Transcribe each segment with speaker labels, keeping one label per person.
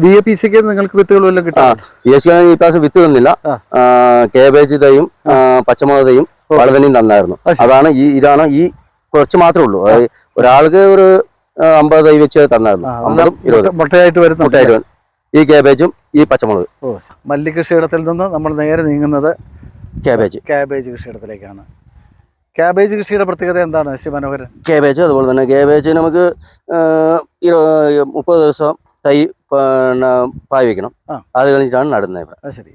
Speaker 1: BAPC-ക്ക് നിങ്ങൾക്ക് വിത്തുകൾ വല്ലതും കിട്ടാം?
Speaker 2: BAPC ഈ പ്രാവശ്യം വിത്ത് തന്നില്ല. കേബേജ് തൈയും പച്ചമുളക് തൈയും വളരെയും തന്നായിരുന്നു. ഇതാണ് ഈ കുറച്ച് മാത്രമേ ഉള്ളൂ. ഒരാൾക്ക് ഒരു 50 തൈ വെച്ച് തന്നായിരുന്നു. 50-20
Speaker 1: മുട്ടയായിട്ട് വരുന്നു
Speaker 2: ഈ കേബേജും ഈ പച്ചമുളക്.
Speaker 1: മല്ലി കൃഷിയിടത്തിൽ നിന്ന് നമ്മൾ നേരെ നീങ്ങുന്നത്
Speaker 2: ക്യാബേജ്
Speaker 1: കൃഷിയിടത്തിലേക്കാണ്. ക്യാബേജ് കൃഷിയുടെ പ്രത്യേകത എന്താണ് ശ്രീ മനോഹരൻ?
Speaker 2: കേബേജ് അതുപോലെ തന്നെ കേബേജ് നമുക്ക് 30 ദിവസം തൈ പായി വെക്കണം. അത് കഴിഞ്ഞിട്ടാണ് നടുന്നത്.
Speaker 1: ശരി.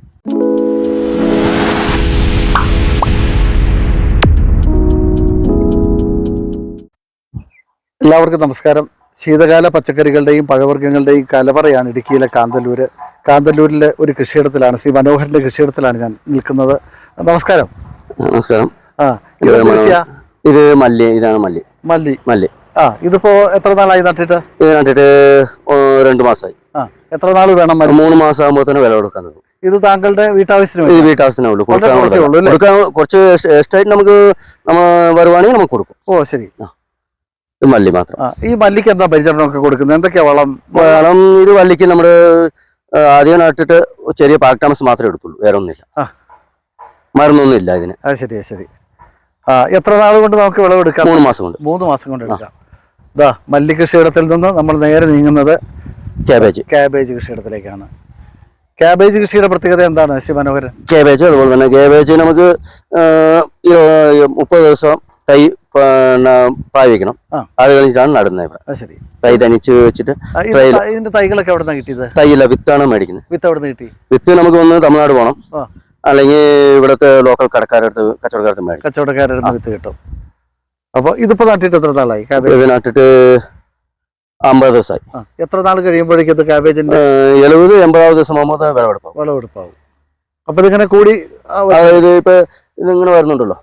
Speaker 1: എല്ലാവർക്കും നമസ്കാരം. ശീതകാല പച്ചക്കറികളുടെയും പഴവർഗ്ഗങ്ങളുടെയും കലവറയാണ് ഇടുക്കിയിലെ കാന്തല്ലൂരിലെ ഒരു കൃഷിയിടത്തിലാണ്, ശ്രീ മനോഹരന്റെ കൃഷിയിടത്തിലാണ് ഞാൻ നിൽക്കുന്നത്. നമസ്കാരം.
Speaker 2: ഇത് മല്ലി. ഇതാണ് മല്ലി.
Speaker 1: ഇതിപ്പോ എത്ര നാളായി നട്ടിട്ട്?
Speaker 2: ഇത് നട്ടിട്ട് 2 മാസമായി.
Speaker 1: എത്ര നാൾ വേണം?
Speaker 2: 3 മാസം ആകുമ്പോൾ തന്നെ വില കൊടുക്കാൻ തുടങ്ങും.
Speaker 1: ഇത് താങ്കളുടെ വീട്ടാവശ്യത്തിന്?
Speaker 2: വീട്ടാവശ്യത്തിനേ ഉള്ളൂ. കുറച്ച് എക്സ്ട്രായിട്ട് നമുക്ക് വരുവാണെങ്കിൽ നമുക്ക് കൊടുക്കും.
Speaker 1: ശരി.
Speaker 2: മല്ലി മാത്രം.
Speaker 1: ഈ മല്ലിക്ക് എന്താ പരിചരണം ഒക്കെ കൊടുക്കുന്നത്? എന്തൊക്കെയാ വളം?
Speaker 2: ഇത് മല്ലിക്ക് നമ്മള് ആദ്യം നട്ടിട്ട് ചെറിയ പാക്ടാമസ് മാത്രമേ എടുത്തുള്ളൂ, വേറെ ഒന്നുമില്ല, മരുന്നൊന്നും ഇല്ല ഇതിന്.
Speaker 1: ശരി. എത്ര നാൾ കൊണ്ട് നമുക്ക് വിളവെടുക്കാം?
Speaker 2: 3 മാസം കൊണ്ട്.
Speaker 1: 3 മാസം കൊണ്ട് എടുക്കാം. മല്ലി കൃഷിയിടത്തിൽ നിന്ന് നമ്മൾ നേരെ നീങ്ങുന്നത് ക്യാബേജ് കൃഷിയിടത്തിലേക്കാണ്. ക്യാബേജ് കൃഷിയുടെ പ്രത്യേകത എന്താണ് ശ്രീ മനോഹരൻ?
Speaker 2: കേബേജ് അതുപോലെ തന്നെ കേബേജ് നമുക്ക് 30 ദിവസം തൈ പായി വെക്കണം. അത് കഴിഞ്ഞിട്ടാണ് നടുന്നത്.
Speaker 1: ശരി.
Speaker 2: തൈ തനിച്ച് വെച്ചിട്ട്.
Speaker 1: ഇതിന്റെ തൈകളൊക്കെ എവിടെ നിന്നാണ് കിട്ടിയത്?
Speaker 2: തൈയില്ല, വിത്താണ് മേടിക്കുന്നത്.
Speaker 1: വിത്ത് എവിടെ നിന്ന് കിട്ടി?
Speaker 2: വിത്ത് നമുക്ക് ഒന്ന് തമിഴ്നാട് പോകണം, അല്ലെങ്കിൽ ഇവിടുത്തെ ലോക്കൽ കച്ചവടക്കാരുടെ
Speaker 1: വിത്ത് കിട്ടും. അപ്പൊ ഇതിപ്പോ നട്ടിട്ട് എത്ര നാളായി?
Speaker 2: ഇത് നട്ടിട്ട് 50 ദിവസമായി.
Speaker 1: എത്ര നാൾ കഴിയുമ്പോഴേക്കും ഇത് ക്യാബേജിന്റെ
Speaker 2: 70-80 ദിവസം ആകുമ്പോൾ
Speaker 1: വിളവെടുപ്പാവും. അപ്പൊ ഇതിങ്ങനെ കൂടി,
Speaker 2: അതായത് ഇപ്പൊ ഇതിങ്ങനെ വരുന്നുണ്ടല്ലോ.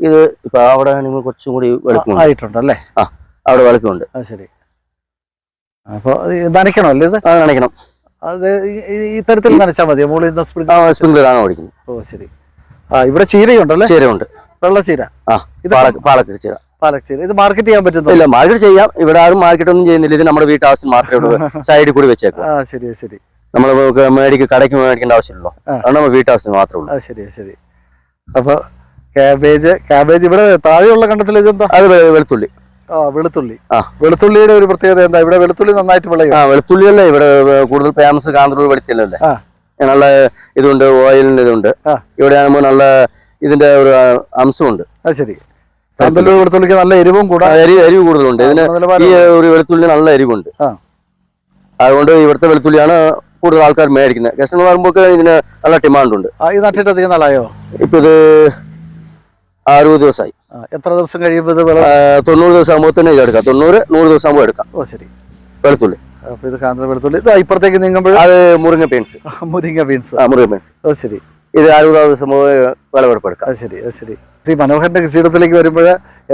Speaker 2: ഇത് ഇപ്പൊ അവിടെ കുറച്ചും കൂടി
Speaker 1: ആയിട്ടുണ്ടല്ലേ?
Speaker 2: അവിടെ വെളുപ്പുണ്ട്.
Speaker 1: ശരി. അപ്പൊ നനയ്ക്കണോ അല്ലേ? ഇത്
Speaker 2: നനയ്ക്കണം.
Speaker 1: അത് ഈ തരത്തിൽ നനച്ചാൽ മതിയോ? മുകളിൽ
Speaker 2: സ്പ്രിംഗ്ലർ ആണ് ഓടിക്കുന്നത്.
Speaker 1: ശരി. ഇവിടെ ചീരയുണ്ടല്ലേ?
Speaker 2: ചീരയുണ്ട്.
Speaker 1: വെള്ളച്ചീര.
Speaker 2: പാലക്ക് ചീര.
Speaker 1: ഇത് മാർക്കറ്റ് ചെയ്യാൻ പറ്റും?
Speaker 2: ഇല്ല, മാർക്കറ്റ് ചെയ്യാം. ഇവിടെ ആരും മാർക്കറ്റ് ഒന്നും ചെയ്യുന്നില്ല. ഇത് നമ്മുടെ വീട്ടാവശ്യത്തിന് മാത്രമേ ഉള്ളൂ. സൈഡിൽ കൂടി വെച്ചേക്കാം.
Speaker 1: ശരി.
Speaker 2: നമ്മൾ കടയ്ക്ക് മേടിക്കേണ്ട ആവശ്യമില്ലല്ലോ, നമ്മൾ വീട്ടാവശ്യത്തിന് മാത്രമേ ഉള്ളൂ.
Speaker 1: ശരി. അപ്പൊ ക്യാബേജ് ഇവിടെ താഴെയുള്ള കണ്ടത്തിൽ ഇതെന്താ? അത്
Speaker 2: വെളുത്തുള്ളി.
Speaker 1: വെളുത്തുള്ളിയുടെ ഒരു പ്രത്യേകത എന്താ? ഇവിടെ വെളുത്തുള്ളി നന്നായിട്ട് വിളയും.
Speaker 2: വെളുത്തുള്ളിയല്ലേ ഇവിടെ കൂടുതൽ ഫേമസ്. കാന്തല്ലൂർ വെളുത്തുള്ളിയല്ലേ, നല്ല ഇതുണ്ട്, ഓയിലിന്റെ ഇതുണ്ട്. ഇവിടെ ആകുമ്പോൾ നല്ല ഇതിന്റെ ഒരു അംശമുണ്ട്.
Speaker 1: ശരി. കാന്തല്ലൂർ വെളുത്തുള്ളിക്ക് നല്ല എരിവും
Speaker 2: എരിവ് കൂടുതലുണ്ട്. ഇതിന് ഈ ഒരു വെളുത്തുള്ളി നല്ല എരിവുണ്ട്. അതുകൊണ്ട് ഇവിടുത്തെ വെളുത്തുള്ളിയാണ് കൂടുതൽ ആൾക്കാർ മേടിക്കുന്നത്. കസ്റ്റമർ വരുമ്പോൾ ഇതിന് നല്ല ഡിമാൻഡ് ഉണ്ട്.
Speaker 1: ഈ നട്ടിട്ട് അധികം നാളായോ?
Speaker 2: ഇപ്പൊ ഇത് 60 ദിവസമായി.
Speaker 1: എത്ര ദിവസം കഴിയുമ്പോൾ?
Speaker 2: 90 ദിവസം ആകുമ്പോൾ തന്നെ ഇത് എടുക്കാം. 90-100 ദിവസം ആകുമ്പോൾ എടുക്കാം.
Speaker 1: ശരി.
Speaker 2: വെളുത്തുള്ളി.
Speaker 1: അപ്പൊ ഇത് കാന്തല്ലൂർ വെളുത്തുള്ളി. ഇപ്പുറത്തേക്ക് നീങ്ങുമ്പോൾ
Speaker 2: അത് മുരിങ്ങ ബീൻസ്.
Speaker 1: ശരി.
Speaker 2: ഇത് 60 ദിവസം വിളവെടുപ്പ് എടുക്കാം.
Speaker 1: ശരി. ശ്രീ മനോഹരന്റെ കൃഷിയിടത്തിലേക്ക് വരുമ്പോൾ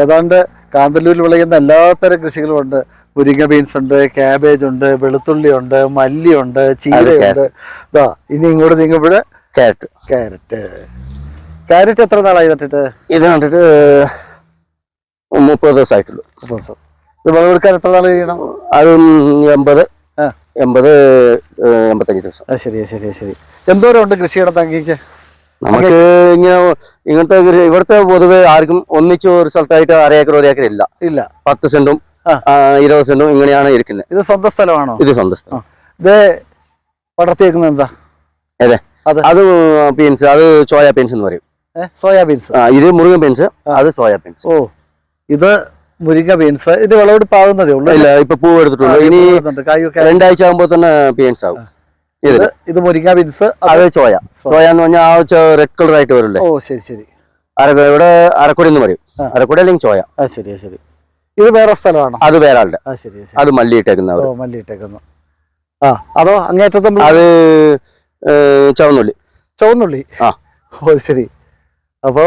Speaker 1: ഏതാണ്ട് കാന്തല്ലൂരിൽ വിളയുന്ന എല്ലാത്തരം കൃഷികളും ഉണ്ട്. മുരിങ്ങ ബീൻസ് ഉണ്ട്, ക്യാബേജ് ഉണ്ട്, വെളുത്തുള്ളി ഉണ്ട്, മല്ലി ഉണ്ട്, ചീരയുണ്ട്. ഇനി ഇങ്ങോട്ട് നീങ്ങുമ്പോൾ ക്യാരറ്റ് എത്ര നാളായി നട്ടിട്ട്?
Speaker 2: ഇത് നട്ടിട്ട് 30 ദിവസമായിട്ടുള്ളൂ.
Speaker 1: ഇത് വിളവെടുക്കാൻ എത്ര നാൾ കഴിയണം?
Speaker 2: അത് 80-85 ദിവസം.
Speaker 1: ശരി. എന്തോരം ഉണ്ട് കൃഷിയിടം തങ്ങിക്ക്?
Speaker 2: നമുക്ക് ഇങ്ങനത്തെ ഇവിടുത്തെ പൊതുവെ ആർക്കും ഒന്നിച്ച് ഒരു സ്ഥലത്തായിട്ട് 1/2 ഏക്കർ 1 ഏക്കർ ഇല്ല. 10 സെന്റും 20 സെന്റും ഇങ്ങനെയാണ് ഇരിക്കുന്നത്.
Speaker 1: ഇത് സ്വന്തം സ്ഥലമാണോ?
Speaker 2: ഇത് സ്വന്തം സ്ഥലം.
Speaker 1: ഇത് പടർത്തിയേക്കുന്നത് എന്താ?
Speaker 2: അത് ബീൻസ്. അത് സോയാ ബീൻസ് എന്ന് പറയും.
Speaker 1: സോയാബീൻസ്.
Speaker 2: ഇത് മുരിങ്ങ ബീൻസ്, അത് സോയാ ബീൻസ്.
Speaker 1: ഇത് മുരിങ്ങ ബീൻസ്. ഇത് വിളവെടുപ്പാകുന്നതേ ഉള്ളൂ?
Speaker 2: ഇല്ല, ഇപ്പൊ പൂ എടുത്തിട്ടുള്ളൂ. ഇനി 2 ആഴ്ച ആകുമ്പോ തന്നെ ബീൻസ് ആവും.
Speaker 1: ഇത് മുരിങ്ങ ബീൻസ്, അത്
Speaker 2: സോയ എന്ന് പറഞ്ഞാൽ റെഡ് കളർ ആയിട്ട് വരില്ലേ?
Speaker 1: ശരി.
Speaker 2: ഇവിടെ അരക്കൊടി എന്ന് പറയും. അരക്കൊടി അല്ലെങ്കിൽ ചോയ.
Speaker 1: ശരി. ഇത് വേറെ സ്ഥലമാണോ?
Speaker 2: അത് വേറെ ആളുടെ. അത് മല്ലി ഇട്ടേക്കുന്ന.
Speaker 1: അതോ അങ്ങേറ്റത്തെ?
Speaker 2: അത് ചുവന്നുള്ളി.
Speaker 1: ശരി. അപ്പോ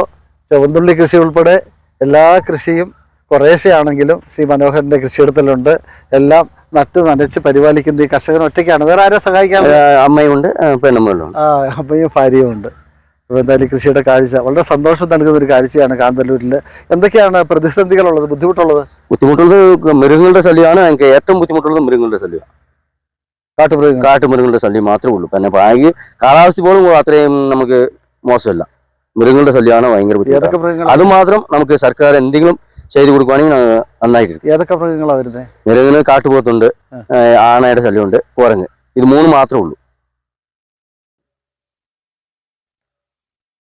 Speaker 1: ചുവന്നുള്ളി കൃഷി ഉൾപ്പെടെ എല്ലാ കൃഷിയും കുറേശ്ശെ ആണെങ്കിലും ശ്രീ മനോഹരന്റെ കൃഷിയിടത്തിലുണ്ട്. എല്ലാം നട്ട് നനച്ച് പരിപാലിക്കുന്ന ഈ കർഷകൻ ഒറ്റയ്ക്കാണ്? വേറെ ആരെ സഹായിക്കാൻ?
Speaker 2: അമ്മയുണ്ട്, പെണ്ണുങ്ങളുണ്ട്.
Speaker 1: അമ്മയും ഭാര്യയും ഉണ്ട്. അപ്പോൾ എന്തായാലും കൃഷിയുടെ കാഴ്ച വളരെ സന്തോഷം നൽകുന്ന ഒരു കാഴ്ചയാണ് കാന്തല്ലൂരിൽ. എന്തൊക്കെയാണ് പ്രതിസന്ധികളുള്ളത്, ബുദ്ധിമുട്ടുള്ളത്?
Speaker 2: മൃഗങ്ങളുടെ ശല്യമാണ്. എനിക്ക് ഏറ്റവും ബുദ്ധിമുട്ടുള്ളത് മൃഗങ്ങളുടെ ശല്യം. കാട്ടുമൃഗങ്ങളുടെ ശല്യം മാത്രമേ ഉള്ളൂ. പിന്നെ ബാക്കി കാലാവസ്ഥ പോലും അത്രയും നമുക്ക് മോശമല്ല. മൃഗങ്ങളുടെ ശല്യമാണ് ഭയങ്കര ബുദ്ധിമുട്ട്. അത് മാത്രം നമുക്ക് സർക്കാർ എന്തെങ്കിലും ചെയ്തു കൊടുക്കുവാണെങ്കിൽ നന്നായിട്ട്.
Speaker 1: ഏതൊക്കെ മൃഗങ്ങളാണ് വരുന്നത്?
Speaker 2: മൃഗങ്ങൾ കാട്ടുപോത്തുണ്ട്, ആനയുടെ ശല്യമുണ്ട്, കുരങ്ങ്. ഇത് മൂന്ന് മാത്രമേ ഉള്ളൂ.